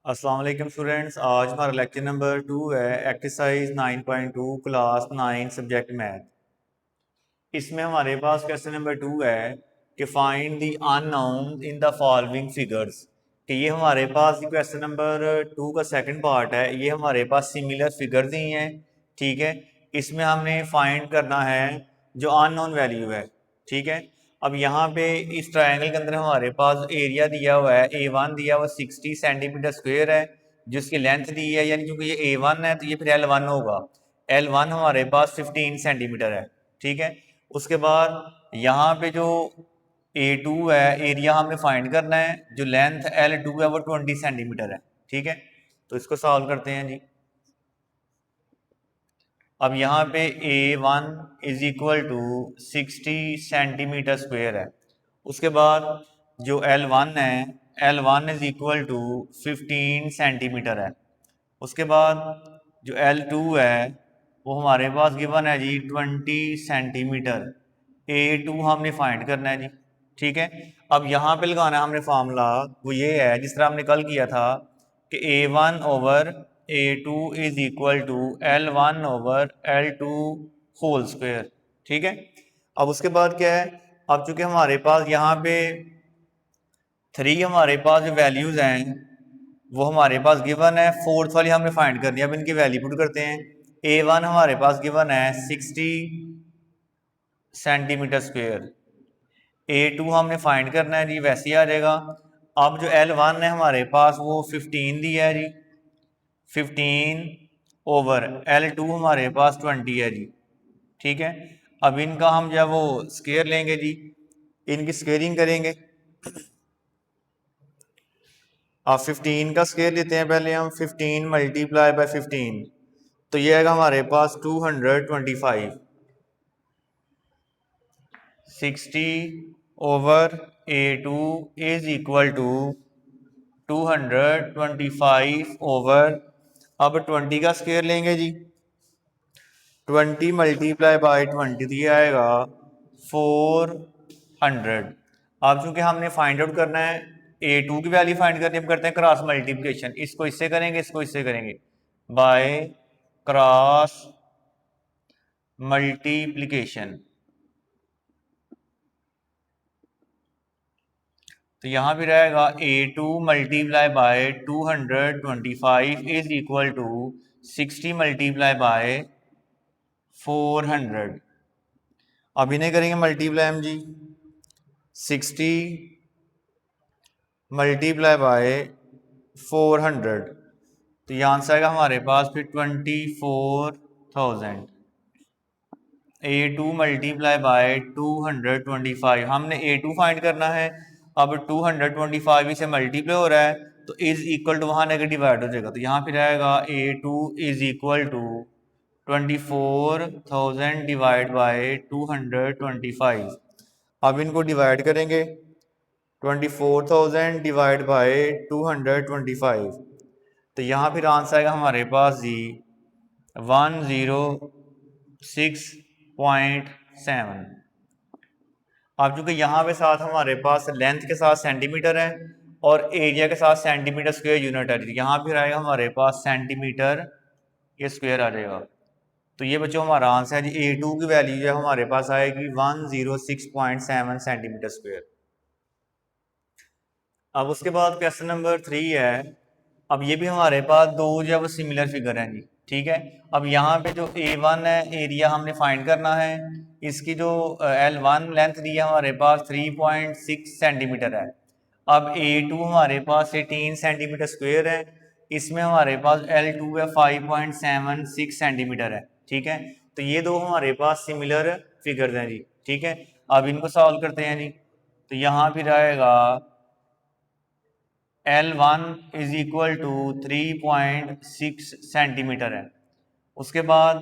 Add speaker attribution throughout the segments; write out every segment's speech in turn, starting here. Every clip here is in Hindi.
Speaker 1: अस्सलाम वालेकुम स्टूडेंट्स। आज हमारा लेक्चर नंबर 2 है, एक्सरसाइज 9.2 क्लास 9 सब्जेक्ट मैथ। इसमें हमारे पास क्वेश्चन नंबर 2 है कि find the unknown in the following figures. कि ये हमारे पास क्वेश्चन नंबर 2 का सेकंड पार्ट है। ये हमारे पास सिमिलर फिगर्स ही हैं, ठीक है। इसमें हमने फाइंड करना है जो अननोन वैल्यू है, ठीक है। अब यहाँ पे इस ट्रायंगल के अंदर हमारे पास एरिया दिया हुआ है, A1 दिया हुआ 60 सेंटीमीटर स्क्वायर है, जिसकी लेंथ दी है, यानी क्योंकि ये A1 है तो ये फिर L1 होगा। L1 हमारे पास 15 सेंटीमीटर है, ठीक है। उसके बाद यहाँ पे जो A2 है, एरिया हमने फाइंड करना है, जो लेंथ L2 है वो 20 सेंटीमीटर है, ठीक है। तो इसको सॉल्व करते हैं जी। अब यहाँ पे A1 is equal to 60 centimetre square है। उसके बाद जो L1 है, L1 is equal to 15 centimetre है। उसके बाद जो L2 है वो हमारे पास गिवन है जी 20 सेंटीमीटर। A2 हमने फाइंड करना है जी, ठीक है। अब यहाँ पे लगाना है हमने फार्मूला, वो ये है जिस तरह हमने कल किया था कि A1 over A2 is equal to L1 over L2 whole square, ठीक है। अब उसके बाद क्या है, अब चूंकि हमारे पास यहाँ पे 3 हमारे पास जो वैल्यूज हैं वो हमारे पास गिवन है, फोर्थ वाली हमने फाइंड करनी है। अब इनकी वैल्यू पुट करते हैं। A1 हमारे पास गिवन है 60 सेंटीमीटर स्क्वेयर, A2 हमने फाइंड करना है जी, वैसे ही आ जाएगा। अब जो L1 है हमारे पास वो 15 दिया है जी, 15 ओवर L2 हमारे पास 20 है जी, ठीक है। अब इनका हम जब वो स्केयर लेंगे जी, इनकी स्केयरिंग करेंगे। अब 15 का स्केयर लेते हैं पहले हम, 15 मल्टीप्लाई बाय 15, तो ये आएगा हमारे पास 225। 60 over A2 is equal to 225 over, अब 20 का स्केयर लेंगे जी, 20 मल्टीप्लाई बाय 20 दिया आएगा 400। अब चूंकि हमने फाइंड आउट करना है, A2 की वैल्यू फाइंड करनी है, हम करते हैं क्रॉस मल्टीप्लिकेशन। इसको इससे करेंगे, इसको इससे करेंगे, बाय क्रॉस मल्टीप्लिकेशन। तो यहाँ भी रहेगा A2 multiply by 225 is equal to 60 multiply by 400। अब इन्हें करेंगे मल्टीप्लाई हम जी, 60 मल्टीप्लाई बाय 400, तो ये आंसर आएगा हमारे पास फिर 24,000। A2 मल्टीप्लाई बाय 225, हमने A2 फाइंड करना है। अब 225 इसे मल्टीप्लाई हो रहा है तो इज इक्वल टू वहाँ नेगेटिव डिवाइड हो जाएगा, तो यहाँ फिर आएगा A2 is equal to 24,000 divide by 225। अब इनको डिवाइड करेंगे, 24,000 डिवाइड बाय 225, तो यहाँ फिर आंसर आएगा हमारे पास जी 106.7। अब चूंकि यहाँ पे साथ हमारे पास लेंथ के साथ सेंटीमीटर है और एरिया के साथ सेंटीमीटर स्क्वायर यूनिट है, यहाँ फिर आएगा हमारे पास सेंटीमीटर ये स्क्वायर आ जाएगा। तो ये बच्चों हमारा आंसर है जी, A2 की वैल्यू जो हमारे पास आएगी 106.7 सेंटीमीटर स्क्वायर। अब उसके बाद क्वेश्चन नंबर 3 है। अब ये भी हमारे पास दो जो है वो सिमिलर फिगर हैं जी, ठीक है। अब यहाँ पे जो A1 है, एरिया हमने फाइंड करना है। इसकी जो L1 लेंथ दी है हमारे पास 3.6 सेंटीमीटर है। अब A2 हमारे पास 18 सेंटीमीटर स्क्वायर है, इसमें हमारे पास L2 है 5.76 सेंटीमीटर है, ठीक है। तो ये दो हमारे पास सिमिलर फिगर्स हैं जी, ठीक है। अब इनको सॉल्व करते हैं जी। तो यहाँ फिर आएगा L1 is equal to 3.6 centimetre है। उसके बाद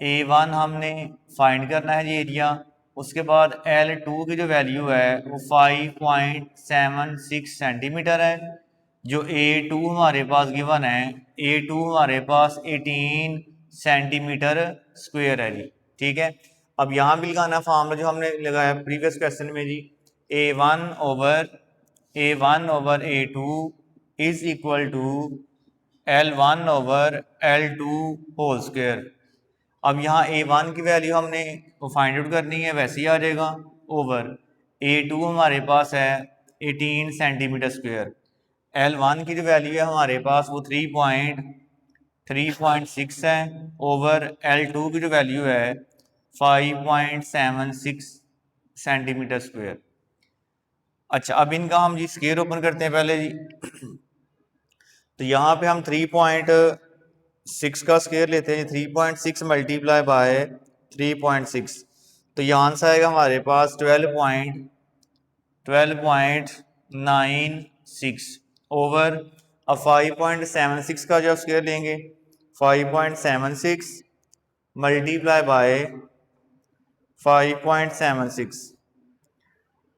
Speaker 1: A1 हमने फाइंड करना है जी एरिया। उसके बाद L2 की जो वैल्यू है वो 5.76 सेंटीमीटर है। जो A2 हमारे पास गिवन है, A2 हमारे पास 18 सेंटीमीटर स्क्वायर है जी, ठीक है। अब यहाँ भी लगाना फार्मूला जो हमने लगाया प्रीवियस क्वेश्चन में जी, A1 over A2 is equal to L1 over L2 whole square. अब यहाँ A1 की वैल्यू हमने फाइंड आउट करनी है, वैसे ही आ जाएगा, ओवर A2 हमारे पास है 18 सेंटीमीटर स्क्वायर। L1 की जो वैल्यू है हमारे पास वो 3.6 है, ओवर L2 की जो वैल्यू है 5.76 सेंटीमीटर स्क्वायर। अच्छा, अब इनका हम जी स्क्वायर ओपन करते हैं पहले जी। तो यहाँ पे हम 3.6 का स्क्वायर लेते हैं, 3.6 मल्टीप्लाई बाय 3.6, तो यहाँ आंसर आएगा हमारे पास 12.96 ओवर। अब 5.76 का जब स्क्वायर लेंगे, 5.76 मल्टीप्लाई बाय 5.76,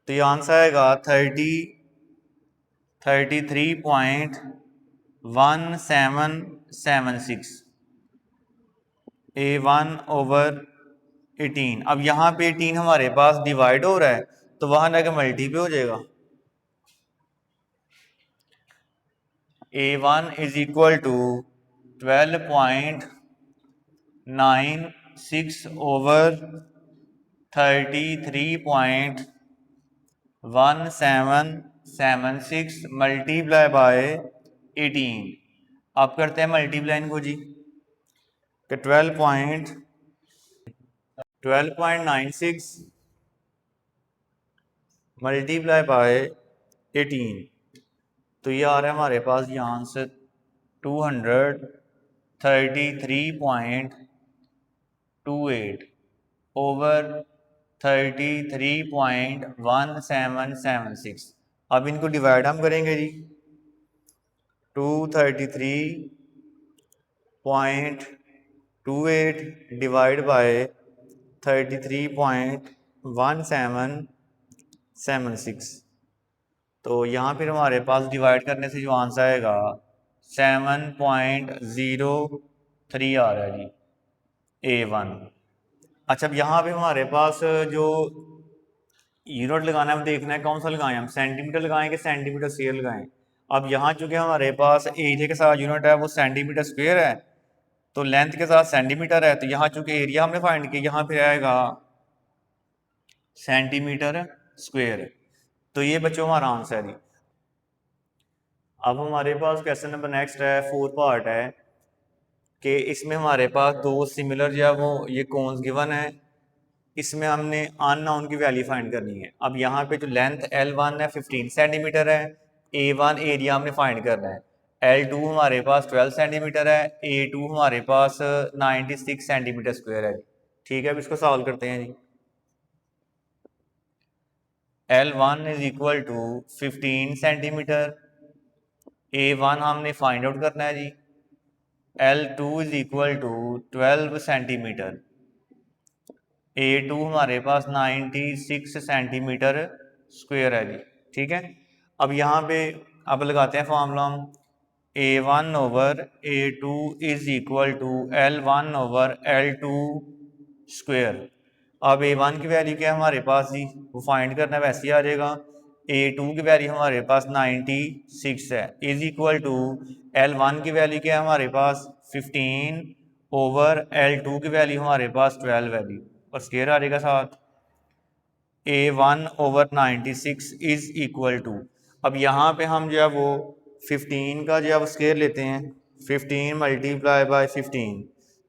Speaker 1: तो ये आंसर आएगा 33.1776 A1 ओवर 18। अब यहाँ पे 18 हमारे पास डिवाइड हो रहा है, तो वहां जाकर मल्टी पे हो जाएगा। A1 is equal to 12.96 over 33.1776 multiply by 18। अब करते हैं मल्टीप्लाई इनको जी, कि 12.96 मल्टीप्लाई बाय 18, तो ये आ रहा है हमारे पास यहाँ से 233.28 ओवर 33.1776। अब इनको डिवाइड हम करेंगे जी, 233.28 डिवाइड बाय 33.1776, तो यहाँ फिर हमारे पास डिवाइड करने से जो आंसर आएगा 7.03 आ रहा है जी A1। अच्छा, अब यहाँ पे हमारे पास जो यूनिट लगाना है, वो देखना है कौन सा लगाएं, हम सेंटीमीटर लगाएं कि सेंटीमीटर स्क्वायर लगाएं। अब यहाँ चूंकि हमारे पास एरिया के साथ यूनिट है वो सेंटीमीटर स्क्वायर है, तो लेंथ के साथ सेंटीमीटर है, तो यहाँ चूंकि एरिया हमने फाइंड किया, यहाँ पे आएगा सेंटीमीटर स्क्वायर। तो ये बच्चों हमारा आंसर है। अब हमारे पास क्वेश्चन नंबर नेक्स्ट है, 4 पार्ट है, कि इसमें हमारे पास दो सिमिलर जो है वो ये कोन्स गिवन है, इसमें हमने अननोन की वैल्यू फाइंड करनी है। अब यहाँ पे जो लेंथ L1 है 15 सेंटीमीटर है, A1 एरिया हमने फाइंड करना है, L2 हमारे पास 12 सेंटीमीटर है, A2 हमारे पास 96 सेंटीमीटर स्क्वायर है। ठीक है, अब इसको सॉल्व करते हैं जी। L1 is equal to 15 centimetre, A1 हमने फाइंड आउट करना है जी, L2 is equal to 12 centimetre, A2 हमारे पास 96 सेंटीमीटर स्क्वायर है जी। ठीक है, अब यहाँ पे अब लगाते हैं फॉर्मूला हम, A1 over A2 is equal to L1 over L2 square. अब A1 की वैल्यू क्या है हमारे पास जी, वो फाइंड करना है, वैसे ही आ जाएगा। A2 की वैल्यू हमारे पास 96 है, इज इक्वल टू L1 की वैल्यू क्या है हमारे पास 15 ओवर L2 की वैल्यू हमारे पास 12 वैल्यू, और स्क्वायर आ जाएगा साथ। A1 over 96 is equal to, अब यहाँ पे हम जो है वो 15 का जो है वो स्क्वायर लेते हैं, 15 मल्टीप्लाई बाय 15,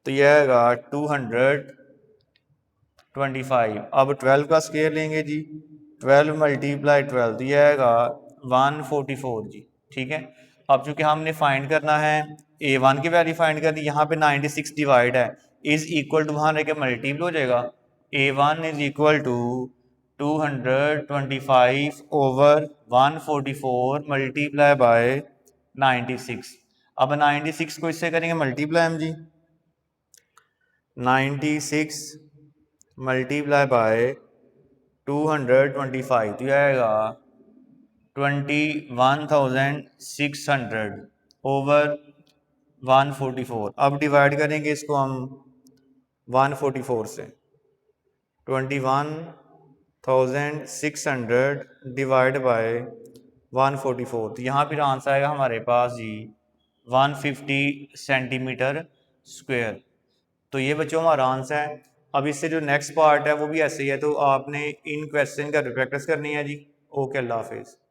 Speaker 1: तो यह आएगा 225। अब 12 का स्क्वायर लेंगे जी, 12 मल्टीप्लाई 12, तो यह आएगा 144 जी। ठीक है, अब चूंकि हमने फाइंड करना है A1 की वैल्यू फाइंड करनी, यहाँ पे 96 डिवाइड है, इज इक्वल टू वहाँ रह के मल्टीपल हो जाएगा, A1 is equal to 225 over 144 multiply by 96। अब 96 को इससे करेंगे मल्टीप्लाई हम जी, 96 मल्टीप्लाई बाय 225, तो यह आएगा 21,600 ओवर 144। अब डिवाइड करेंगे इसको हम 144 से, 21,600 डिवाइड बाय 144। तो यहाँ फिर आंसर आएगा हमारे पास जी 150 सेंटीमीटर स्क्वायर। तो ये बच्चों हमारा आंसर है। अब इससे जो नेक्स्ट पार्ट है वो भी ऐसे ही है, तो आपने इन क्वेश्चन का प्रैक्टिस करनी है जी। ओके, अल्लाह हाफिज़।